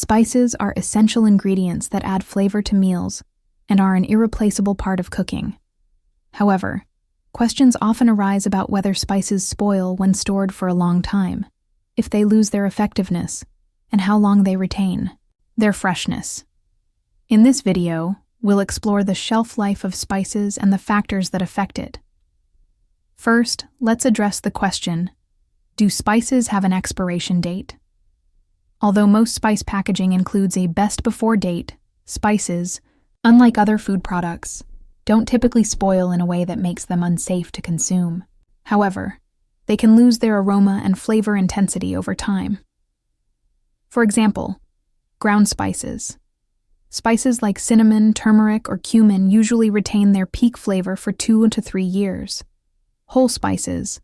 Spices are essential ingredients that add flavor to meals and are an irreplaceable part of cooking. However, questions often arise about whether spices spoil when stored for a long time, if they lose their effectiveness, and how long they retain their freshness. In this video, we'll explore the shelf life of spices and the factors that affect it. First, let's address the question, do spices have an expiration date? Although most spice packaging includes a best before date, spices, unlike other food products, don't typically spoil in a way that makes them unsafe to consume. However, they can lose their aroma and flavor intensity over time. For example, ground spices. Spices like cinnamon, turmeric, or cumin usually retain their peak flavor for 2 to 3 years. Whole spices,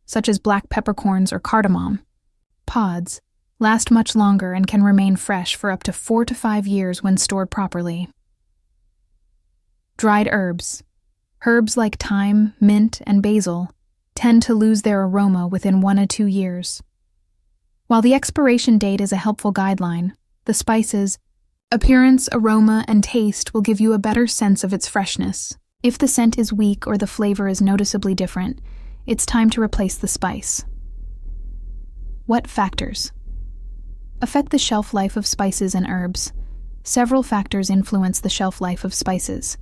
such as black peppercorns or cardamom, pods, last much longer and can remain fresh for up to 4 to 5 years when stored properly. Dried herbs. Herbs like thyme, mint, and basil tend to lose their aroma within 1 to 2 years. While the expiration date is a helpful guideline, the spice's appearance, aroma, and taste will give you a better sense of its freshness. If the scent is weak or the flavor is noticeably different, it's time to replace the spice. What factors affect the shelf life of spices and herbs? Several factors influence the shelf life of spices.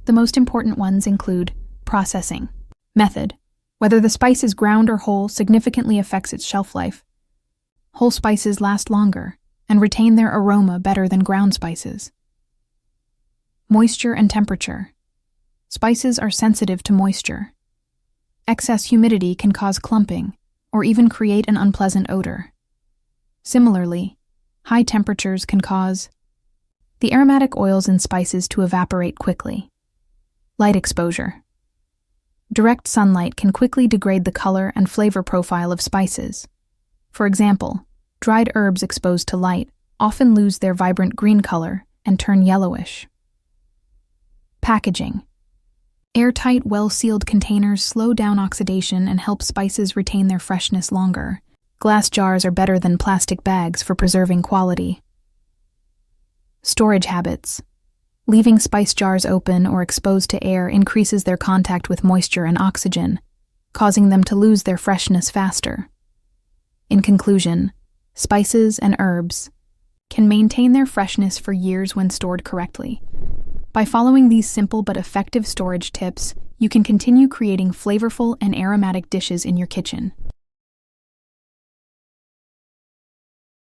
The most important ones include processing. Method. Whether the spice is ground or whole significantly affects its shelf life. Whole spices last longer and retain their aroma better than ground spices. Moisture and temperature. Spices are sensitive to moisture. Excess humidity can cause clumping or even create an unpleasant odor. Similarly, high temperatures can cause the aromatic oils in spices to evaporate quickly. Light exposure. Direct sunlight can quickly degrade the color and flavor profile of spices. For example, dried herbs exposed to light often lose their vibrant green color and turn yellowish. Packaging. Airtight, well-sealed containers slow down oxidation and help spices retain their freshness longer. Glass jars are better than plastic bags for preserving quality. Storage habits. Leaving spice jars open or exposed to air increases their contact with moisture and oxygen, causing them to lose their freshness faster. In conclusion, spices and herbs can maintain their freshness for years when stored correctly. By following these simple but effective storage tips, you can continue creating flavorful and aromatic dishes in your kitchen.